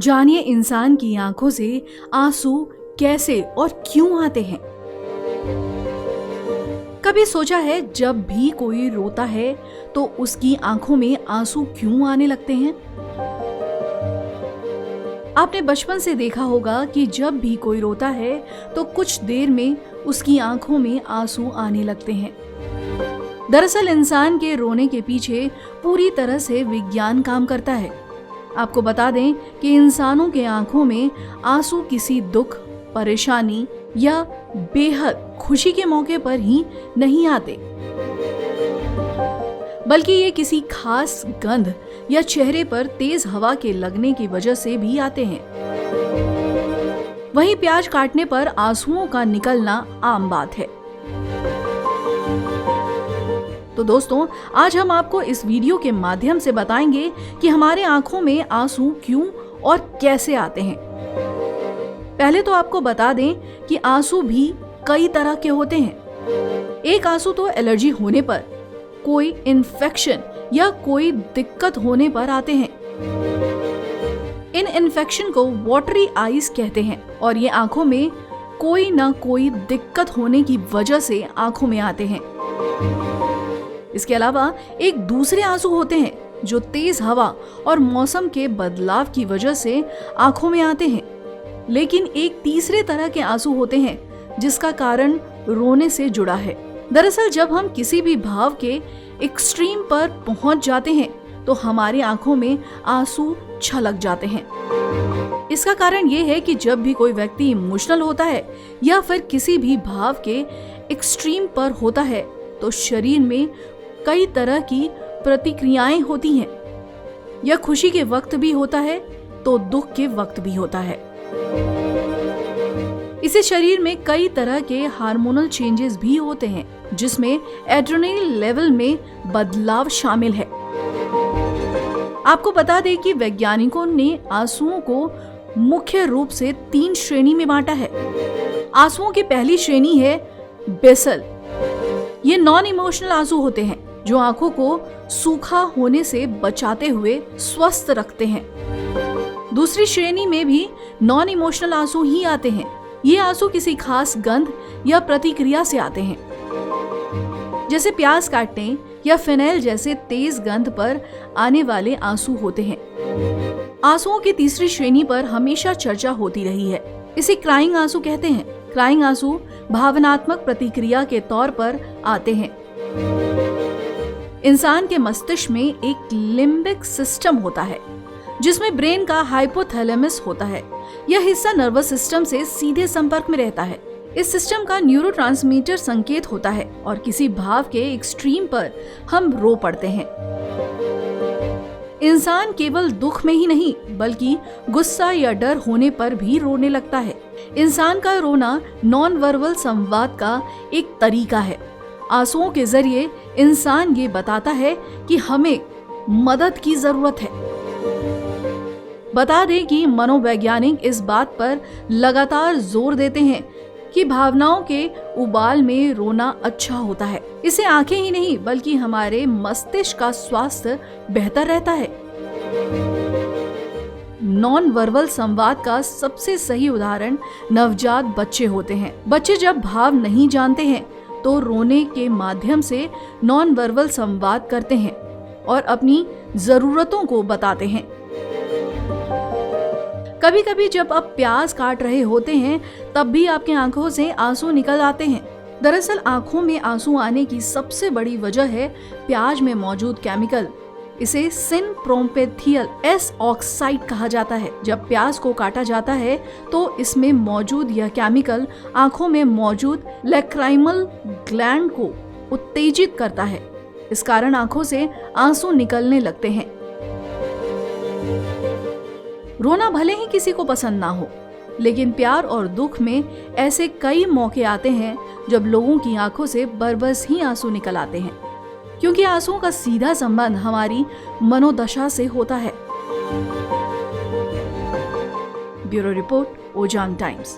जानिए इंसान की आंखों से आंसू कैसे और क्यों आते हैं। कभी सोचा है जब भी कोई रोता है तो उसकी आंखों में आंसू क्यों आने लगते हैं? आपने बचपन से देखा होगा कि जब भी कोई रोता है तो कुछ देर में उसकी आंखों में आंसू आने लगते हैं। दरअसल इंसान के रोने के पीछे पूरी तरह से विज्ञान काम करता है। आपको बता दें कि इंसानों के आंखों में आंसू किसी दुख, परेशानी या बेहद खुशी के मौके पर ही नहीं आते, बल्कि ये किसी खास गंध या चेहरे पर तेज हवा के लगने की वजह से भी आते हैं। वहीं प्याज काटने पर आंसुओं का निकलना आम बात है। तो दोस्तों, आज हम आपको इस वीडियो के माध्यम से बताएंगे कि हमारे आंखों में आंसू क्यों और कैसे आते हैं। पहले तो आपको बता दें कि आंसू भी कई तरह के होते हैं। एक आंसू तो एलर्जी होने पर, कोई इन्फेक्शन या कोई दिक्कत होने पर आते हैं। इन इन्फेक्शन को वाटरी आईज कहते हैं और ये आंखों में कोई ना कोई दिक्कत होने की वजह से आंखों में आते हैं। इसके अलावा एक दूसरे आंसू होते हैं जो तेज हवा और मौसम के बदलाव की वजह से आंखों में आते हैं। लेकिन एक तीसरे तरह के आंसू होते हैं जिसका कारण रोने से जुड़ा है। दरअसल जब हम किसी भी भाव के एक्सट्रीम पर पहुंच जाते हैं तो हमारी आंखों में आंसू छलक जाते हैं। इसका कारण ये है कि जब भी कोई व्यक्ति इमोशनल होता है या फिर किसी भी भाव के एक्सट्रीम पर होता है तो शरीर में कई तरह की प्रतिक्रियाएं होती हैं। यह खुशी के वक्त भी होता है तो दुख के वक्त भी होता है। इसे शरीर में कई तरह के हार्मोनल चेंजेस भी होते हैं जिसमें एड्रेनलिन लेवल में बदलाव शामिल है। आपको बता दें कि वैज्ञानिकों ने आंसुओं को मुख्य रूप से 3 श्रेणी में बांटा है। आंसुओं की पहली श्रेणी है बेसल। ये नॉन इमोशनल आंसू होते हैं जो आंखों को सूखा होने से बचाते हुए स्वस्थ रखते हैं। दूसरी श्रेणी में भी नॉन इमोशनल आंसू ही आते हैं। ये आंसू किसी खास गंध या प्रतिक्रिया से आते हैं, जैसे प्याज काटने या फिनाइल जैसे तेज गंध पर आने वाले आंसू होते हैं। आंसुओं की तीसरी श्रेणी पर हमेशा चर्चा होती रही है। इसे क्राइंग आंसू कहते हैं। क्राइंग आंसू भावनात्मक प्रतिक्रिया के तौर पर आते हैं। इंसान के मस्तिष्क में एक लिम्बिक सिस्टम होता है जिसमें ब्रेन का हाइपोथैलेमस होता है। यह हिस्सा नर्वस सिस्टम से सीधे संपर्क में रहता है। इस सिस्टम का न्यूरोट्रांसमीटर संकेत होता है और किसी भाव के एक्सट्रीम पर हम रो पड़ते हैं। इंसान केवल दुख में ही नहीं बल्कि गुस्सा या डर होने पर भी रोने लगता है। इंसान का रोना नॉन वर्बल संवाद का एक तरीका है। आंसुओं के जरिए इंसान ये बताता है कि हमें मदद की जरूरत है। बता दें कि मनोवैज्ञानिक इस बात पर लगातार जोर देते हैं कि भावनाओं के उबाल में रोना अच्छा होता है। इससे आंखें ही नहीं बल्कि हमारे मस्तिष्क का स्वास्थ्य बेहतर रहता है। नॉन वर्बल संवाद का सबसे सही उदाहरण नवजात बच्चे होते हैं। बच्चे जब भाव नहीं जानते हैं तो रोने के माध्यम से नॉन वर्बल संवाद करते हैं और अपनी जरूरतों को बताते हैं। कभी कभी जब आप प्याज काट रहे होते हैं तब भी आपकी आंखों से आंसू निकल आते हैं। दरअसल आंखों में आंसू आने की सबसे बड़ी वजह है प्याज में मौजूद केमिकल। इसे सिनप्रोम्पेथियल एस ऑक्साइड कहा जाता है। जब प्याज को काटा जाता है तो इसमें मौजूद यह केमिकल आंखों में मौजूद लैक्राइमल ग्लैंड को उत्तेजित करता है। इस कारण आंखों से आंसू निकलने लगते हैं। रोना भले ही किसी को पसंद ना हो, लेकिन प्यार और दुख में ऐसे कई मौके आते हैं जब लोगों की आंखों से बरबस ही आंसू निकल आते हैं, क्योंकि आंसुओं का सीधा संबंध हमारी मनोदशा से होता है। Bureau report, Ojan times.